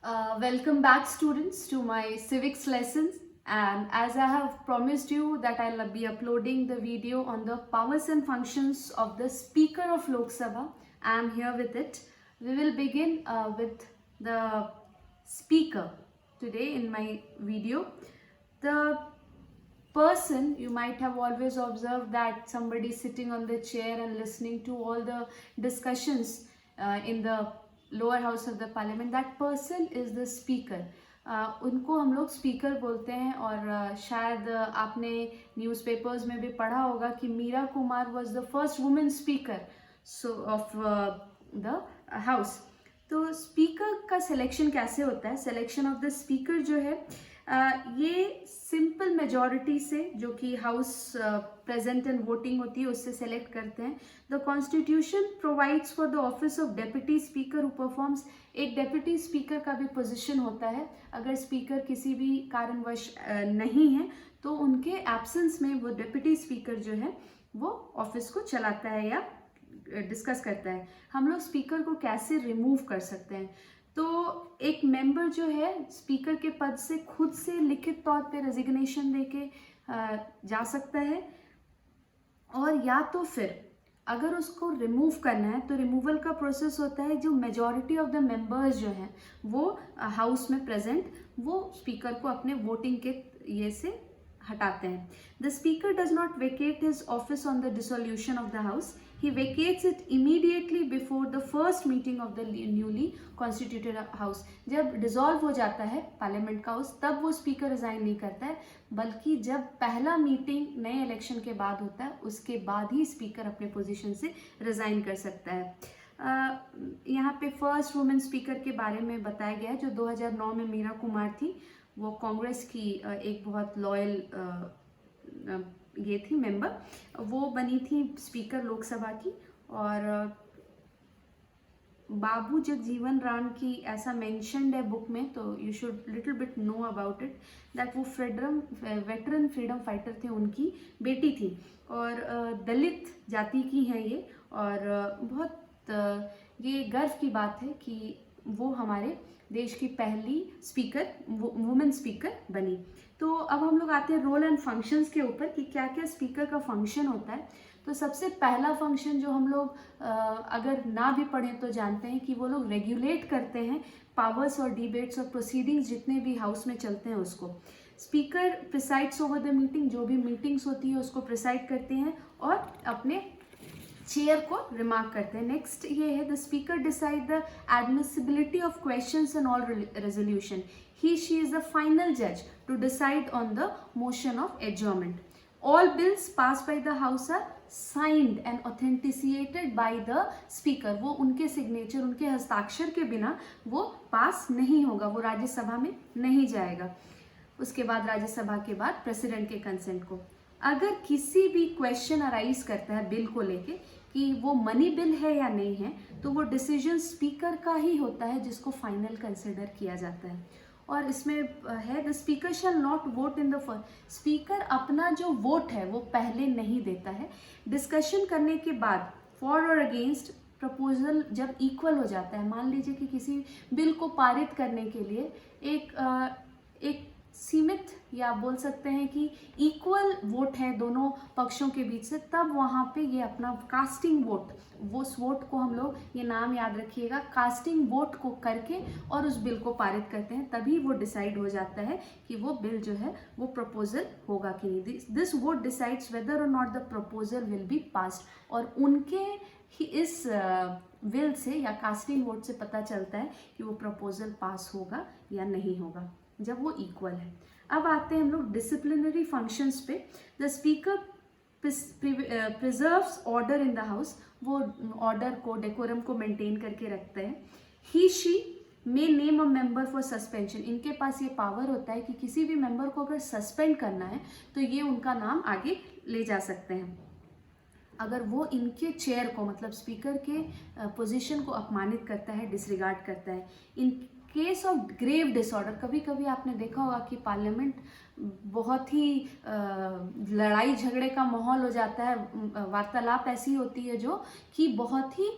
Welcome back, students, to my civics lessons. And as I have promised you that I'll be uploading the video on the powers and functions of the Speaker of Lok Sabha, I am here with it. We will begin with the Speaker today in my video. The person, you might have always observed that somebody sitting on the chair and listening to all the discussions in the lower house of the parliament, that person is the speaker. उनको हम लोग speaker बोलते हैं. और शायद आपने newspapers में भी पढ़ा होगा कि Meera Kumar was the first women speaker of the house. तो स्पीकर का सिलेक्शन कैसे होता है? सिलेक्शन ऑफ द स्पीकर जो है ये सिंपल मेजॉरिटी से, जो कि हाउस प्रेजेंट एंड वोटिंग होती है, उससे सेलेक्ट करते हैं. The constitution provides for the office of deputy speaker who performs. एक डेप्यूटी स्पीकर का भी पोजीशन होता है. अगर स्पीकर किसी भी कारणवश नहीं है तो उनके एब्सेंस में वो डेप्यूटी स्पीकर जो है वो ऑफिस को चलाता है या डिस्कस करता है. हम लोग स्पीकर को कैसे रिमूव कर सकते हैं? तो एक मेंबर जो है स्पीकर के पद से खुद से लिखित तौर पे रेजिग्नेशन देके जा सकता है, और या तो फिर अगर उसको रिमूव करना है तो रिमूवल का प्रोसेस होता है. जो मेजॉरिटी ऑफ द मेंबर्स जो हैं वो हाउस में प्रेजेंट, वो स्पीकर को अपने वोटिंग के ये से हटाते हैं. The speaker does not vacate his office on the dissolution of the house. He vacates it immediately before the first meeting of the newly constituted house. जब डिसॉल्व हो जाता है पार्लियामेंट का हाउस, तब वो स्पीकर रिजाइन नहीं करता है, बल्कि जब पहला मीटिंग नए इलेक्शन के बाद होता है उसके बाद ही स्पीकर अपने पोजीशन से रिजाइन कर सकता है. यहाँ पे फर्स्ट वुमेन स्पीकर के बारे में बताया गया है, जो 2009 में मीरा कुमार थी. वो कांग्रेस की एक बहुत लॉयल ये थी मेंबर. वो बनी थी स्पीकर लोकसभा की. और बाबू जगजीवन राम की ऐसा मेंशन्ड है बुक में, तो you should little bit know about it, that वो वेटरन फ्रीडम फाइटर थे, उनकी बेटी थी. और दलित जाति की हैं ये. और बहुत ये गर्व की बात है कि वो हमारे देश की पहली स्पीकर, वुमेन स्पीकर बनी. तो अब हम लोग आते हैं रोल एंड फंक्शंस के ऊपर कि क्या क्या स्पीकर का फंक्शन होता है. तो सबसे पहला फंक्शन जो हम लोग अगर ना भी पढ़ें तो जानते हैं कि वो लोग रेगुलेट करते हैं पावर्स और डिबेट्स और प्रोसीडिंग्स जितने भी हाउस में चलते हैं उसको. Speaker presides over the meeting. जो भी मीटिंग्स होती है उसको प्रिसाइड करते हैं और अपने चेयर को रिमार्क करते हैं. नेक्स्ट ये है, the speaker decide the admissibility of questions and all resolution. She is the final judge to decide on the motion of adjournment. All bills passed by the house are signed and authenticated by the speaker. वो उनके signature, उनके हस्ताक्षर के बिना वो पास नहीं होगा, वो राज्यसभा में नहीं जाएगा. उसके बाद राज्यसभा के बाद प्रेसिडेंट के कंसेंट को. अगर किसी भी क्वेश्चन अराइज करता है बिल को लेके कि वो मनी बिल है या नहीं है, तो वो डिसीजन स्पीकर का ही होता है जिसको फाइनल कंसिडर किया जाता है. और इसमें है, the speaker shall not vote in the first. Speaker अपना जो वोट है वो पहले नहीं देता है. डिस्कशन करने के बाद फॉर और अगेंस्ट प्रपोजल जब इक्वल हो जाता है, मान लीजिए कि किसी बिल को पारित करने के लिए एक सीमित या बोल सकते हैं कि इक्वल वोट है दोनों पक्षों के बीच से, तब वहाँ पे ये अपना कास्टिंग वोट, वो उस वोट को हम लोग, ये नाम याद रखिएगा, कास्टिंग वोट को करके और उस बिल को पारित करते हैं. तभी वो डिसाइड हो जाता है कि वो बिल जो है वो प्रपोजल होगा कि नहीं. दिस वोट डिसाइड्स वेदर और not the proposal will be passed. और उनके ही इस विल से या कास्टिंग वोट से पता चलता है कि वो प्रपोजल पास होगा या नहीं होगा, जब वो इक्वल है. अब आते हैं हम लोग डिसिप्लिनरी फंक्शंस पे. The speaker preserves order in the house. वो ऑर्डर को, डेकोरम को मेंटेन करके रखते हैं. He she may name a member for suspension. इनके पास ये पावर होता है कि किसी भी मेंबर को अगर सस्पेंड करना है तो ये उनका नाम आगे ले जा सकते हैं. अगर वो इनके चेयर को, मतलब स्पीकर के पोजीशन को अपमानित करता है, डिसरिगार्ड करता है. In case of grave disorder, कभी कभी आपने देखा होगा कि पार्लियामेंट बहुत ही लड़ाई झगड़े का माहौल हो जाता है. वार्तालाप ऐसी होती है जो कि बहुत ही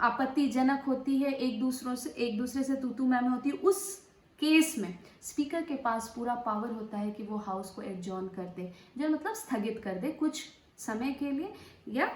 आपत्तिजनक होती है, एक दूसरे से तू मैं होती है, उस केस में स्पीकर के पास पूरा पावर होता है कि वो हाउस को एडजॉर्न कर दे, जो मतलब स्थगित कर दे कुछ समय के लिए या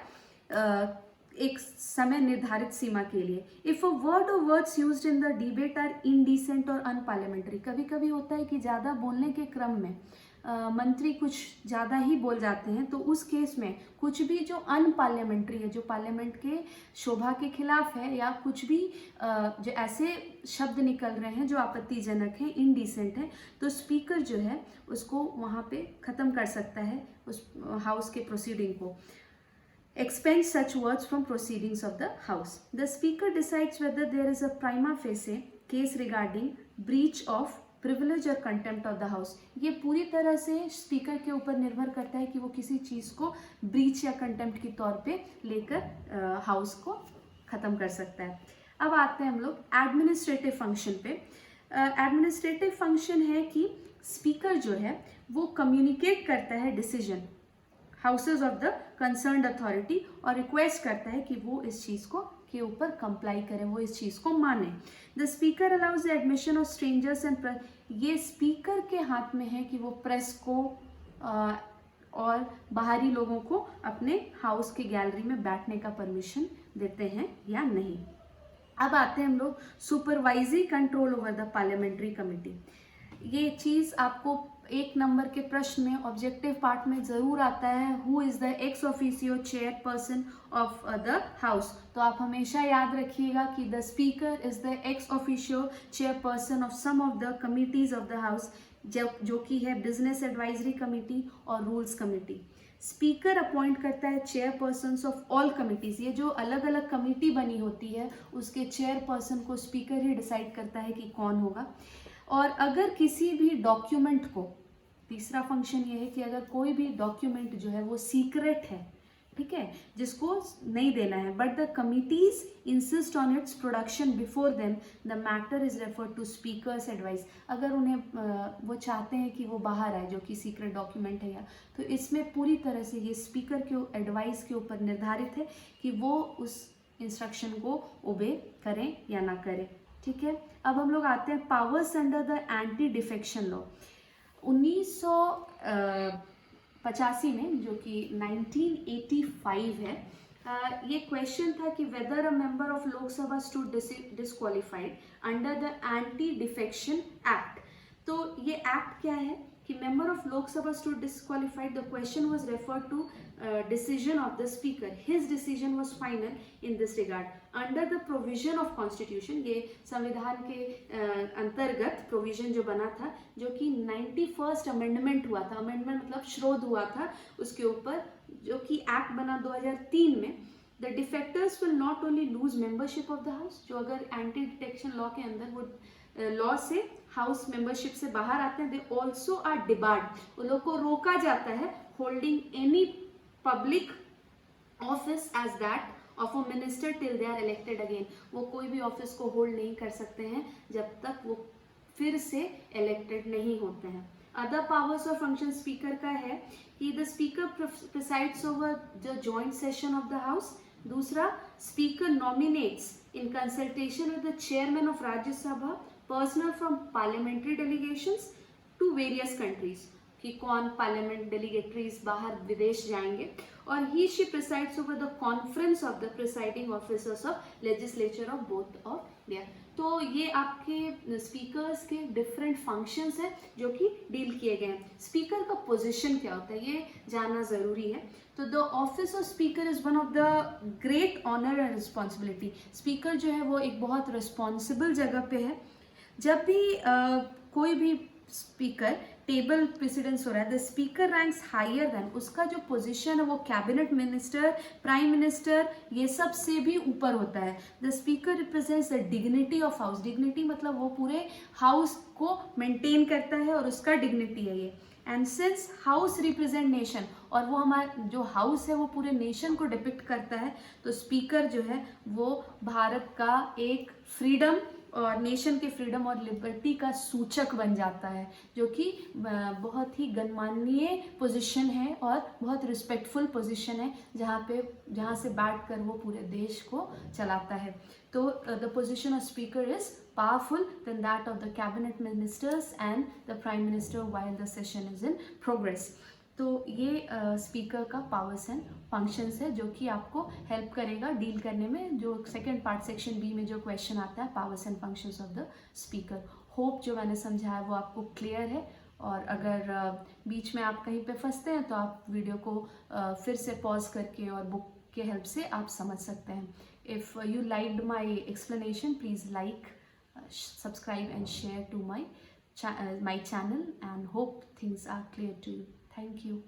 एक समय निर्धारित सीमा के लिए। इफ अ वर्ड और words used in the debate are indecent और अनपार्लियामेंट्री, कभी कभी होता है कि ज़्यादा बोलने के क्रम में मंत्री कुछ ज़्यादा ही बोल जाते हैं, तो उस केस में कुछ भी जो अनपार्लियामेंट्री है, जो पार्लियामेंट के शोभा के खिलाफ है, या कुछ भी जो ऐसे शब्द निकल रहे हैं जो आपत्तिजनक हैं, इनडिसेंट है, तो स्पीकर जो है उसको वहाँ पे ख़त्म कर सकता है उस हाउस के प्रोसीडिंग को। Expend such words from proceedings of the House. The Speaker decides whether there is a prima facie case regarding breach of privilege or contempt of the House. ये पूरी तरह से स्पीकर के ऊपर निर्भर करता है कि वो किसी चीज़ को ब्रीच या कंटेम्प्ट के तौर पे लेकर हाउस को ख़त्म कर सकता है। अब आते हैं हम लोग एडमिनिस्ट्रेटिव फंक्शन पे। एडमिनिस्ट्रेटिव फंक्शन है कि स्पीकर जो है वो कम्युनिकेट करता है decision houses of the concerned authority और रिक्वेस्ट करता है कि वो इस चीज़ को के ऊपर कंप्लाई करें, वो इस चीज़ को माने। The speaker allows the admission of strangers and press, ये स्पीकर के हाथ में है कि वो प्रेस को और बाहरी लोगों को अपने हाउस के गैलरी में बैठने का परमिशन देते हैं या नहीं। अब आते हैं हम लोग supervisory control over the parliamentary committee. ये चीज़ आपको 1 नंबर के प्रश्न में ऑब्जेक्टिव पार्ट में ज़रूर आता है, who is the ex officio chairperson of the house. तो आप हमेशा याद रखिएगा कि the speaker is the ex officio chairperson of some of the committees of the house, जो कि है बिजनेस एडवाइजरी कमेटी और रूल्स कमेटी। स्पीकर अपॉइंट करता है चेयरपर्सन्स ऑफ ऑल कमिटीज़, ये जो अलग अलग कमेटी बनी होती है उसके चेयरपर्सन को स्पीकर ही डिसाइड करता है कि कौन होगा। और अगर किसी भी डॉक्यूमेंट को, तीसरा फंक्शन ये है कि अगर कोई भी डॉक्यूमेंट जो है वो सीक्रेट है, ठीक है, जिसको नहीं देना है, but the committees insist on its production before them, the matter is referred to speaker's advice. अगर उन्हें वो चाहते हैं कि वो बाहर आए जो कि सीक्रेट डॉक्यूमेंट है, या तो इसमें पूरी तरह से ये स्पीकर के एडवाइस के ऊपर निर्धारित है कि वो उस इंस्ट्रक्शन को ओबे करें या ना करें, ठीक है। अब हम लोग आते हैं powers under the anti defection law. 1985 में, जो कि 1985 है, ये क्वेश्चन था कि whether a member of Lok Sabha stood disqualified under the anti defection act. तो ये एक्ट क्या है कि member of Lok Sabha stood disqualified, the question was referred to decision of the speaker, his decision was final in this regard under the provision of constitution। ये संविधान के अंतर्गत provision जो बना था, जो कि 91st अमेंडमेंट हुआ था, अमेंडमेंट मतलब शोध हुआ था उसके ऊपर, जो कि एक्ट बना 2003 में। The defectors will not only lose membership of the house, जो अगर एंटी डिटेक्शन लॉ के अंदर वो लॉ से हाउस मेंबरशिप से बाहर आते हैं, दे ऑल्सो आर डिबार्ड, उन लोग को रोका जाता है holding any public office as that of a minister till they are elected again. वो कोई भी ऑफिस को होल्ड नहीं कर सकते हैं जब तक वो फिर से इलेक्टेड नहीं होते हैं। अदर पावर्स और फंक्शन स्पीकर का है कि the speaker presides over the joint session of the house. दूसरा, speaker nominates in consultation with the chairman of Rajya Sabha personal from parliamentary delegations to various countries, कि कौन पार्लियामेंट डेलीगेटरीज बाहर विदेश जाएंगे। और ही she presides over the conference of the presiding officers of legislature of both of their. तो ये आपके speakers के डिफरेंट फंक्शंस हैं जो कि डील किए गए हैं। स्पीकर का पोजीशन क्या होता है ये जानना ज़रूरी है। तो the office of speaker is one of the great honour and responsibility. Speaker जो है वो एक बहुत रिस्पॉन्सिबल जगह पे है। जब भी कोई भी स्पीकर टेबल प्रेसिडेंस हो रहा है, the speaker ranks higher than, उसका जो पोजीशन है वो कैबिनेट मिनिस्टर, प्राइम मिनिस्टर, ये सब से भी ऊपर होता है। The speaker represents the dignity of house. Dignity मतलब वो पूरे हाउस को मेंटेन करता है और उसका डिग्निटी है ये। And since house represent nation, और वो हमारा जो हाउस है वो पूरे नेशन को डिपिक्ट करता है, तो स्पीकर जो है वो भारत का एक फ्रीडम और नेशन के फ्रीडम और लिबर्टी का सूचक बन जाता है, जो कि बहुत ही गणमान्य पोजीशन है और बहुत रिस्पेक्टफुल पोजीशन है, जहाँ से बैठ कर वो पूरे देश को चलाता है। तो the position of speaker is powerful than that of the cabinet ministers and the prime minister while the session is in progress. तो ये स्पीकर का पावर्स एंड फंक्शंस है, जो कि आपको हेल्प करेगा डील करने में जो सेकंड पार्ट सेक्शन बी में जो क्वेश्चन आता है, powers and functions of the speaker. Hope जो मैंने समझाया वो आपको क्लियर है, और अगर बीच में आप कहीं पे फंसते हैं तो आप वीडियो को फिर से पॉज करके और बुक के हेल्प से आप समझ सकते हैं। If you liked my explanation, please like, subscribe and share to my channel, and hope things are clear to you. Thank you.